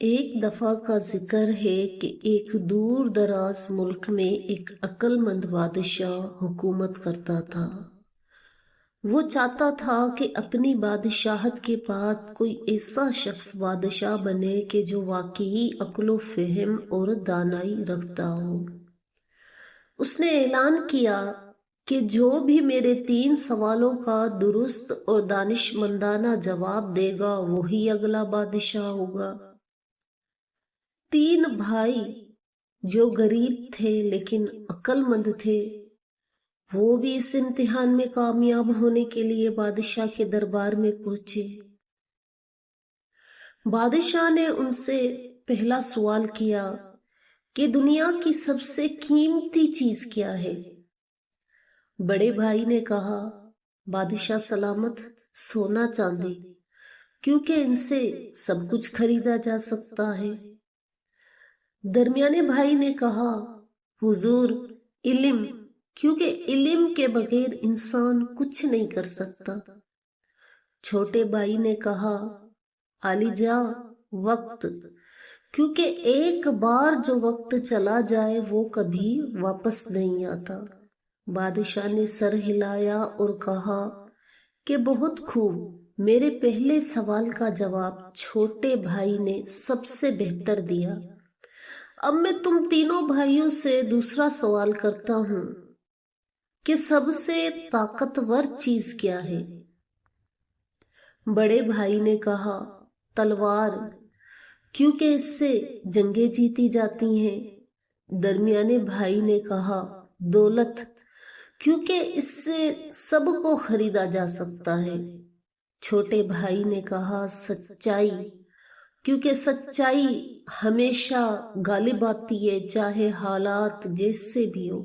ایک دفعہ کا ذکر ہے کہ ایک دور دراز ملک میں ایک عقل مند بادشاہ حکومت کرتا تھا۔ وہ چاہتا تھا کہ اپنی بادشاہت کے بعد کوئی ایسا شخص بادشاہ بنے کہ جو واقعی عقل و فہم اور دانائی رکھتا ہو۔ اس نے اعلان کیا کہ جو بھی میرے 3 سوالوں کا درست اور دانشمندانہ جواب دے گا وہی اگلا بادشاہ ہوگا۔ 3 بھائی جو غریب تھے لیکن عقل مند تھے، وہ بھی اس امتحان میں کامیاب ہونے کے لیے بادشاہ کے دربار میں پہنچے۔ بادشاہ نے ان سے پہلا سوال کیا کہ دنیا کی سب سے قیمتی چیز کیا ہے؟ بڑے بھائی نے کہا، بادشاہ سلامت، سونا چاندی، کیونکہ ان سے سب کچھ خریدا جا سکتا ہے۔ درمیانے بھائی نے کہا، حضور، علم، کیونکہ علم کے بغیر انسان کچھ نہیں کر سکتا۔ چھوٹے بھائی نے کہا، عالی جاں، وقت، کیونکہ ایک بار جو وقت چلا جائے وہ کبھی واپس نہیں آتا۔ بادشاہ نے سر ہلایا اور کہا کہ بہت خوب، میرے پہلے سوال کا جواب چھوٹے بھائی نے سب سے بہتر دیا۔ اب میں تم تینوں بھائیوں سے دوسرا سوال کرتا ہوں کہ سب سے طاقتور چیز کیا ہے؟ بڑے بھائی نے کہا، تلوار، کیونکہ اس سے جنگیں جیتی جاتی ہیں۔ درمیانے بھائی نے کہا، دولت، کیونکہ اس سے سب کو خریدا جا سکتا ہے۔ چھوٹے بھائی نے کہا، سچائی، کیونکہ سچائی ہمیشہ غالب آتی ہے، چاہے حالات جیسے بھی ہو۔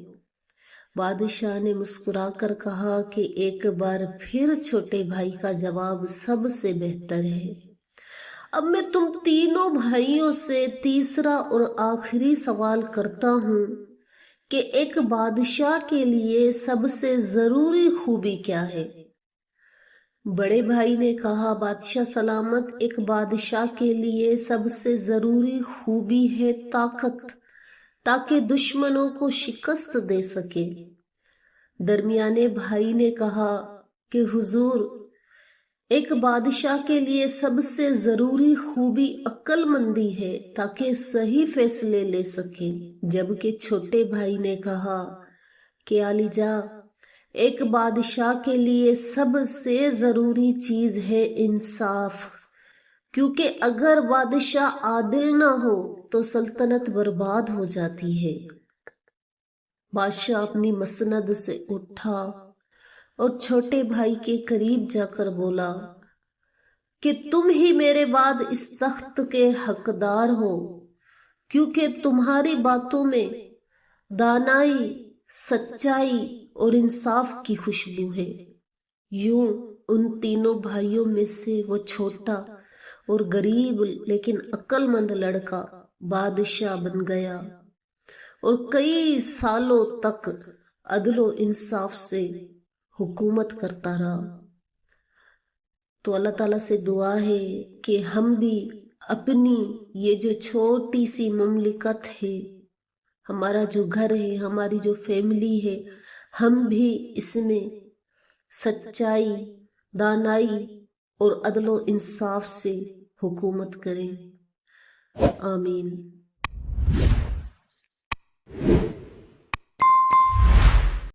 بادشاہ نے مسکرا کر کہا کہ ایک بار پھر چھوٹے بھائی کا جواب سب سے بہتر ہے۔ اب میں تم تینوں بھائیوں سے تیسرا اور آخری سوال کرتا ہوں کہ ایک بادشاہ کے لیے سب سے ضروری خوبی کیا ہے؟ بڑے بھائی نے کہا، بادشاہ سلامت، ایک بادشاہ کے لیے سب سے ضروری خوبی ہے طاقت، تاکہ دشمنوں کو شکست دے سکے۔ درمیانے بھائی نے کہا کہ حضور، ایک بادشاہ کے لیے سب سے ضروری خوبی عقل مندی ہے تاکہ صحیح فیصلے لے سکے۔ جبکہ چھوٹے بھائی نے کہا کہ عالی جاں، ایک بادشاہ کے لیے سب سے ضروری چیز ہے انصاف، کیونکہ اگر بادشاہ عادل نہ ہو تو سلطنت برباد ہو جاتی ہے۔ بادشاہ اپنی مسند سے اٹھا اور چھوٹے بھائی کے قریب جا کر بولا کہ تم ہی میرے بعد اس تخت کے حقدار ہو، کیونکہ تمہاری باتوں میں دانائی، سچائی اور انصاف کی خوشبو ہے۔ یوں ان تینوں بھائیوں میں سے وہ چھوٹا اور غریب لیکن عقل مند لڑکا بادشاہ بن گیا اور کئی سالوں تک عدل و انصاف سے حکومت کرتا رہا۔ تو اللہ تعالیٰ سے دعا ہے کہ ہم بھی اپنی یہ جو چھوٹی سی مملکت ہے، ہمارا جو گھر ہے، ہماری جو فیملی ہے، ہم بھی اس میں سچائی، دانائی اور عدل و انصاف سے حکومت کریں۔ آمین۔